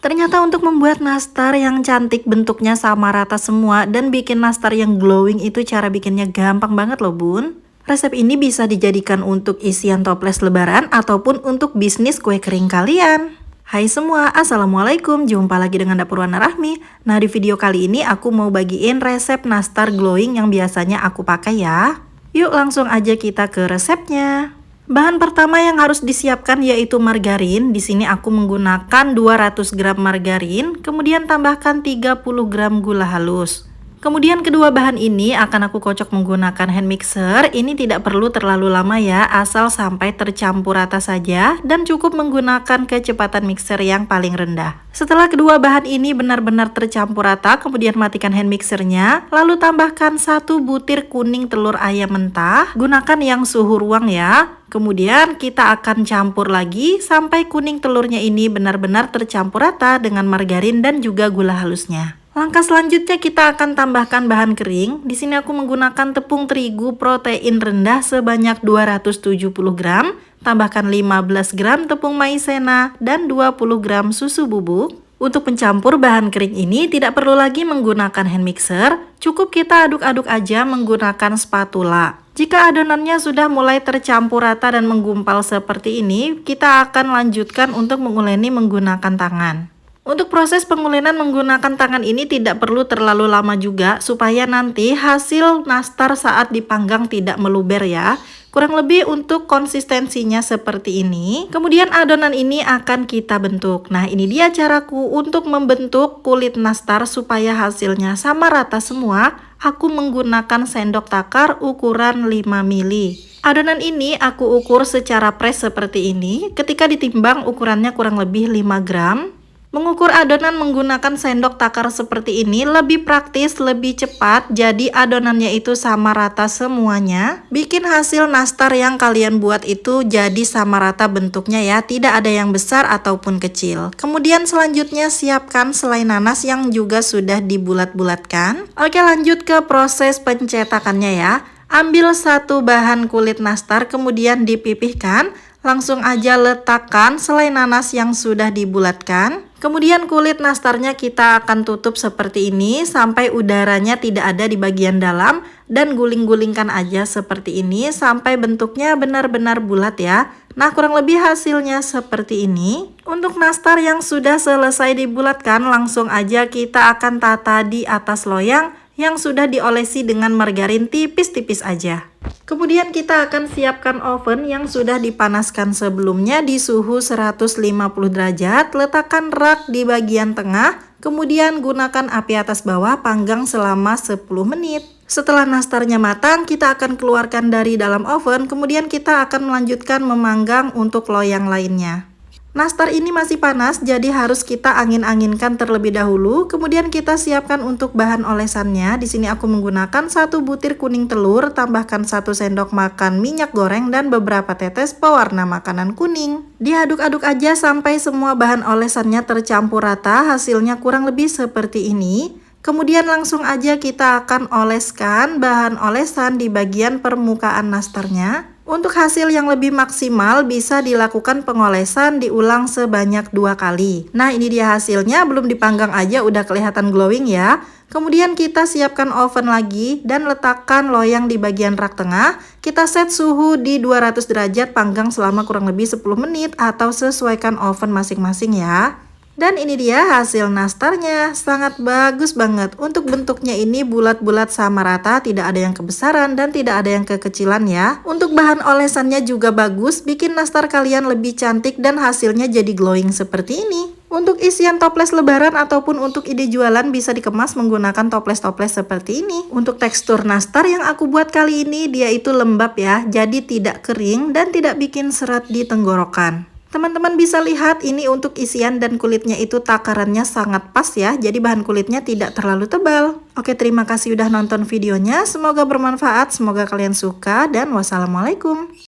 Ternyata untuk membuat nastar yang cantik bentuknya sama rata semua dan bikin nastar yang glowing itu cara bikinnya gampang banget loh bun. Resep ini bisa dijadikan untuk isian toples lebaran ataupun untuk bisnis kue kering kalian. Hai semua, assalamualaikum, jumpa lagi dengan Dapur Wana Rahmi. Nah di video kali ini aku mau bagiin resep nastar glowing yang biasanya aku pakai ya. Yuk langsung aja kita ke resepnya. Bahan pertama yang harus disiapkan yaitu margarin. Di sini aku menggunakan 200 gram margarin, kemudian tambahkan 30 gram gula halus. Kemudian kedua bahan ini akan aku kocok menggunakan hand mixer. Ini tidak perlu terlalu lama ya, asal sampai tercampur rata saja dan cukup menggunakan kecepatan mixer yang paling rendah. Setelah kedua bahan ini benar-benar tercampur rata, kemudian matikan hand mixernya, lalu tambahkan 1 butir kuning telur ayam mentah. Gunakan yang suhu ruang ya. Kemudian kita akan campur lagi sampai kuning telurnya ini benar-benar tercampur rata dengan margarin dan juga gula halusnya. Langkah selanjutnya kita akan tambahkan bahan kering. Di sini aku menggunakan tepung terigu protein rendah sebanyak 270 gram, tambahkan 15 gram tepung maizena dan 20 gram susu bubuk. Untuk pencampur bahan kering ini tidak perlu lagi menggunakan hand mixer, cukup kita aduk-aduk aja menggunakan spatula. Jika adonannya sudah mulai tercampur rata dan menggumpal seperti ini, kita akan lanjutkan untuk menguleni menggunakan tangan. Untuk proses pengulenan menggunakan tangan ini tidak perlu terlalu lama juga, supaya nanti hasil nastar saat dipanggang tidak meluber ya. Kurang lebih untuk konsistensinya seperti ini. Kemudian adonan ini akan kita bentuk. Nah ini dia caraku untuk membentuk kulit nastar supaya hasilnya sama rata semua. Aku menggunakan sendok takar ukuran 5 mili. Adonan ini aku ukur secara press seperti ini. Ketika ditimbang ukurannya kurang lebih 5 gram. Mengukur adonan menggunakan sendok takar seperti ini lebih praktis, lebih cepat, jadi adonannya itu sama rata semuanya. Bikin hasil nastar yang kalian buat itu jadi sama rata bentuknya ya, tidak ada yang besar ataupun kecil. Kemudian selanjutnya siapkan selai nanas yang juga sudah dibulat-bulatkan. Oke, lanjut ke proses pencetakannya ya. Ambil satu bahan kulit nastar kemudian dipipihkan. Langsung aja letakkan selai nanas yang sudah dibulatkan. Kemudian kulit nastarnya kita akan tutup seperti ini sampai udaranya tidak ada di bagian dalam dan guling-gulingkan aja seperti ini sampai bentuknya benar-benar bulat ya. Nah kurang lebih hasilnya seperti ini. Untuk nastar yang sudah selesai dibulatkan langsung aja kita akan tata di atas loyang yang sudah diolesi dengan margarin tipis-tipis aja. Kemudian kita akan siapkan oven yang sudah dipanaskan sebelumnya di suhu 150 derajat. Letakkan rak di bagian tengah, kemudian gunakan api atas bawah, panggang selama 10 menit. Setelah nastarnya matang, kita akan keluarkan dari dalam oven, kemudian kita akan melanjutkan memanggang untuk loyang lainnya. Nastar ini masih panas, jadi harus kita angin-anginkan terlebih dahulu. Kemudian kita siapkan untuk bahan olesannya. Di sini aku menggunakan 1 butir kuning telur, tambahkan 1 sendok makan minyak goreng dan beberapa tetes pewarna makanan kuning. Diaduk-aduk aja sampai semua bahan olesannya tercampur rata. Hasilnya kurang lebih seperti ini. Kemudian langsung aja kita akan oleskan bahan olesan di bagian permukaan nastarnya. Untuk hasil yang lebih maksimal bisa dilakukan pengolesan diulang sebanyak 2 kali. Nah ini dia hasilnya, belum dipanggang aja udah kelihatan glowing ya. Kemudian kita siapkan oven lagi dan letakkan loyang di bagian rak tengah. Kita set suhu di 200 derajat, panggang selama kurang lebih 10 menit atau sesuaikan oven masing-masing ya. Dan ini dia hasil nastarnya, sangat bagus banget. Untuk bentuknya ini bulat-bulat sama rata, tidak ada yang kebesaran dan tidak ada yang kekecilan ya. Untuk bahan olesannya juga bagus, bikin nastar kalian lebih cantik dan hasilnya jadi glowing seperti ini. Untuk isian toples lebaran ataupun untuk ide jualan bisa dikemas menggunakan toples-toples seperti ini. Untuk tekstur nastar yang aku buat kali ini dia itu lembab ya, jadi tidak kering dan tidak bikin seret di tenggorokan. Teman-teman bisa lihat ini untuk isian dan kulitnya itu takarannya sangat pas ya, jadi bahan kulitnya tidak terlalu tebal. Oke, terima kasih udah nonton videonya, semoga bermanfaat, semoga kalian suka dan wassalamualaikum.